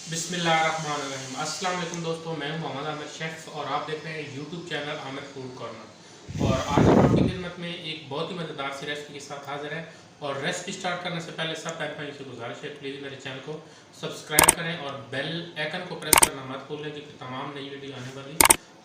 बिस्मिल्लाहिर्रहमानिर्रहीम। अस्सलाम वालेकुम दोस्तों, मैं हूं मोहम्मद आमिर शेफ़ और आप देख रहे हैं YouTube channel Aamir food corner. और आज हम आपकी खिदमत में एक बहुत ही मज़ेदार सी रेसिपी के साथ हाजिर हैं। और रेसिपी स्टार्ट करने से पहले सब बहन भाइयों से गुजारिश है, प्लीज़ मेरे चैनल को सब्सक्राइब करें और बेल आइकन को प्रेस करना मत भूलें, क्योंकि तमाम नई वीडियो आने वाली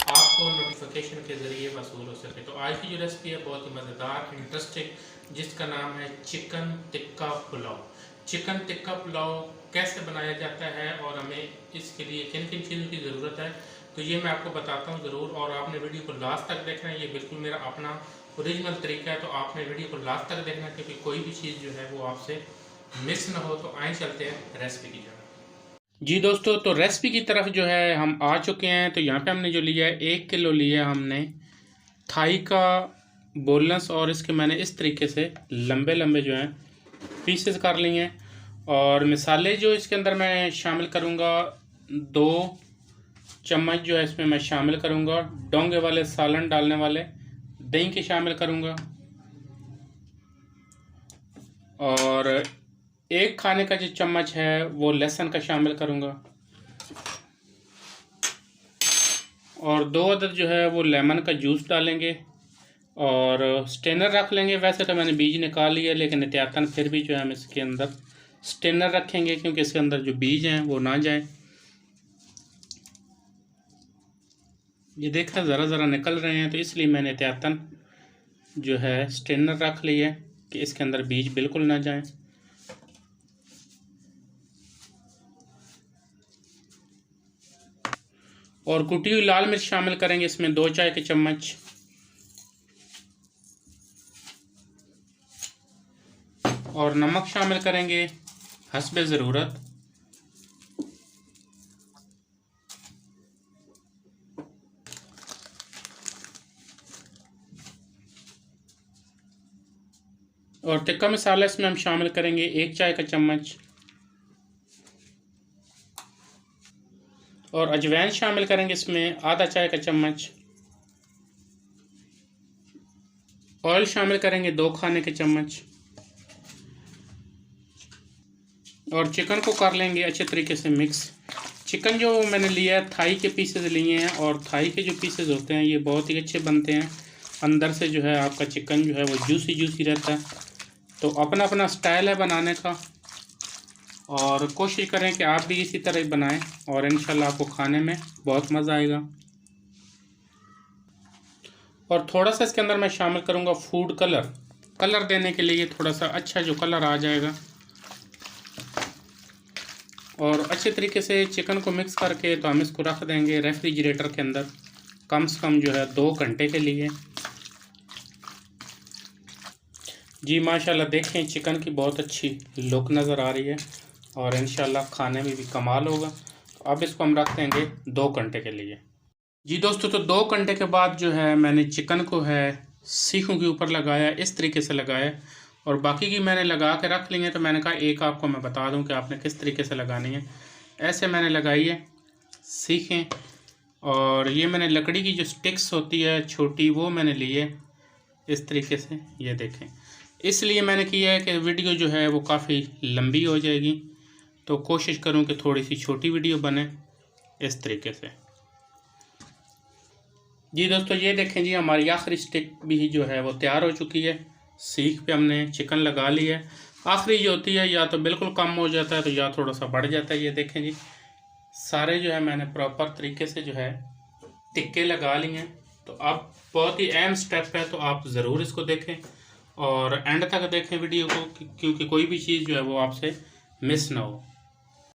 आपको नोटिफिकेशन के ज़रिए वसूल हो सके। तो आज की जो रेसिपी है बहुत ही मज़ेदार, इंटरेस्टिंग, जिसका नाम है चिकन टिक्का पुलाव। चिकन टिक्का पुलाव कैसे बनाया जाता है और हमें इसके लिए किन किन चीज़ों की ज़रूरत है, तो ये मैं आपको बताता हूँ ज़रूर। और आपने वीडियो को लास्ट तक देखना है, ये बिल्कुल मेरा अपना ओरिजिनल तरीका है, तो आपने वीडियो को लास्ट तक देखना है, क्योंकि कोई भी चीज़ जो है वो आपसे मिस ना हो। तो आए चलते हैं रेसिपी की तरफ। जी दोस्तों, तो रेसिपी की तरफ जो है हम आ चुके हैं। तो यहाँ पे हमने जो लिया है 1 किलो लिया हमने थाई का बोनलेस, और इसके मैंने इस तरीके से लंबे लंबे जो हैं पीसेस कर लिए हैं। और मसाले जो इसके अंदर मैं शामिल करूँगा, 2 चम्मच जो है इसमें मैं शामिल करूँगा डोंगे वाले सालन डालने वाले दही के शामिल करूँगा, और 1 खाने का जो चम्मच है वो लहसुन का शामिल करूँगा, और 2 अदद जो है वो लेमन का जूस डालेंगे, और स्टेनर रख लेंगे। वैसे तो मैंने बीज निकाल लिया, लेकिन एहतियातन फिर भी जो है हम इसके अंदर स्टेनर रखेंगे, क्योंकि इसके अंदर जो बीज हैं वो ना जाए। ये देखें ज़रा ज़रा निकल रहे हैं, तो इसलिए मैंने एहतियातन जो है स्टेनर रख लिया है कि इसके अंदर बीज बिल्कुल ना जाएं। और कुटी हुई लाल मिर्च शामिल करेंगे इसमें 2 चाय के चम्मच, और नमक शामिल करेंगे हस्बे ज़रूरत। और टिक्का मसाला इसमें हम शामिल करेंगे 1 चाय का चम्मच, और अजवाइन शामिल करेंगे इसमें आधा चाय का चम्मच। ऑयल शामिल करेंगे 2 खाने के चम्मच, और चिकन को कर लेंगे अच्छे तरीके से मिक्स। चिकन जो मैंने लिया है थाई के पीसेस लिए हैं, और थाई के जो पीसेस होते हैं ये बहुत ही अच्छे बनते हैं। अंदर से जो है आपका चिकन जो है वो जूसी जूसी रहता है। तो अपना अपना स्टाइल है बनाने का, और कोशिश करें कि आप भी इसी तरह बनाएं, और इंशाल्लाह आपको खाने में बहुत मज़ा आएगा। और थोड़ा सा इसके अंदर मैं शामिल करूंगा फूड कलर देने के लिए, थोड़ा सा अच्छा जो कलर आ जाएगा। और अच्छे तरीके से चिकन को मिक्स करके तो हम इसको रख देंगे रेफ्रिजरेटर के अंदर कम से कम जो है 2 घंटे के लिए। जी माशाल्लाह, देखें चिकन की बहुत अच्छी लुक नज़र आ रही है, और इंशाल्लाह खाने में भी कमाल होगा। तो अब इसको हम रख देंगे 2 घंटे के लिए। जी दोस्तों, तो 2 घंटे के बाद जो है मैंने चिकन को है सीखों के ऊपर लगाया, इस तरीके से लगाया, और बाकी की मैंने लगा के रख ली है। तो मैंने कहा एक आपको मैं बता दूं कि आपने किस तरीके से लगानी है। ऐसे मैंने लगाई है सीखें, और ये मैंने लकड़ी की जो स्टिक्स होती है छोटी वो मैंने ली है इस तरीके से, ये देखें। इसलिए मैंने किया है कि वीडियो जो है वो काफ़ी लंबी हो जाएगी, तो कोशिश करूं कि थोड़ी सी छोटी वीडियो बने इस तरीके से। जी दोस्तों, ये देखें जी हमारी आखिरी स्टिक भी जो है वो तैयार हो चुकी है। सीख पे हमने चिकन लगा लिया है। आखिरी जो होती है या तो बिल्कुल कम हो जाता है, तो या थोड़ा सा बढ़ जाता है। ये देखें जी सारे जो है मैंने प्रॉपर तरीके से जो है टिक्के लगा लिए हैं। तो अब बहुत ही अहम स्टेप है, तो आप ज़रूर इसको देखें और एंड तक देखें वीडियो को, क्योंकि कोई भी चीज़ जो है वो आपसे मिस ना हो।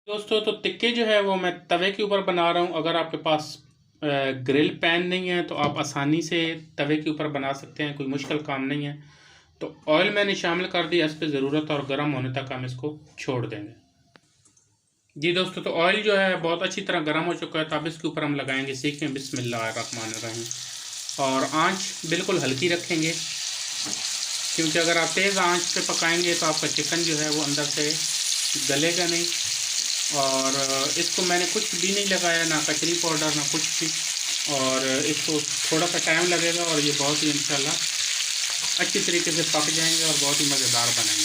दोस्तों, तो टिक्के जो है वो मैं तवे के ऊपर बना रहा हूँ। अगर आपके पास ग्रिल पैन नहीं है तो आप आसानी से तवे के ऊपर बना सकते हैं, कोई मुश्किल काम नहीं है। तो ऑयल मैंने शामिल कर दिया इस पर ज़रूरत, और गर्म होने तक हम इसको छोड़ देंगे। जी दोस्तों, तो ऑयल जो है बहुत अच्छी तरह गर्म हो चुका है। तो अब इसके ऊपर हम लगाएंगे सीखें बिस्मिल्लाहिर्रहमानिर्रहीम, और आंच बिल्कुल हल्की रखेंगे, क्योंकि अगर आप तेज़ आंच पे पकाएंगे तो आपका चिकन जो है वो अंदर से गलेगा नहीं। और इसको मैंने कुछ भी नहीं लगाया, ना कचरी पाउडर ना कुछ भी, और इसको थोड़ा सा टाइम लगेगा, और ये बहुत ही इंशाल्लाह अच्छी तरीके से पक जाएंगे और बहुत ही मज़ेदार बनेंगे।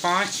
5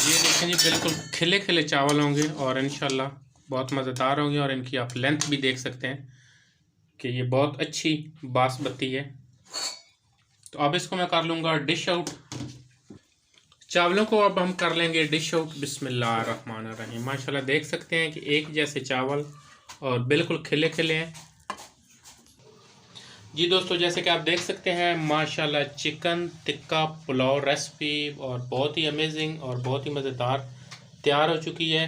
ये देखें जी, बिल्कुल खिले खिले चावल होंगे और इंशाल्लाह बहुत मज़ेदार होंगे। और इनकी आप लेंथ भी देख सकते हैं कि ये बहुत अच्छी बासमती है। तो अब इसको मैं कर लूँगा डिश आउट। चावलों को अब हम कर लेंगे डिश आउट। बिस्मिल्लाहिर्रहमानिर्रहीम। माशाल्लाह देख सकते हैं कि एक जैसे चावल और बिल्कुल खिले खिले हैं। जी दोस्तों, जैसे कि आप देख सकते हैं माशाल्लाह चिकन टिक्का पुलाव रेसिपी और बहुत ही अमेजिंग और बहुत ही मज़ेदार तैयार हो चुकी है,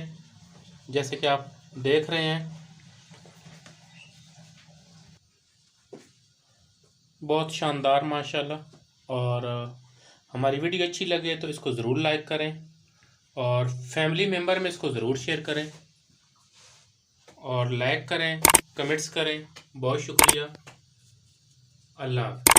जैसे कि आप देख रहे हैं। बहुत शानदार माशाल्लाह। और हमारी वीडियो अच्छी लगे तो इसको ज़रूर लाइक करें और फैमिली मेम्बर में इसको ज़रूर शेयर करें और लाइक करें, कमेंट्स करें। बहुत शुक्रिया। अल्लाह हाफ़िज़।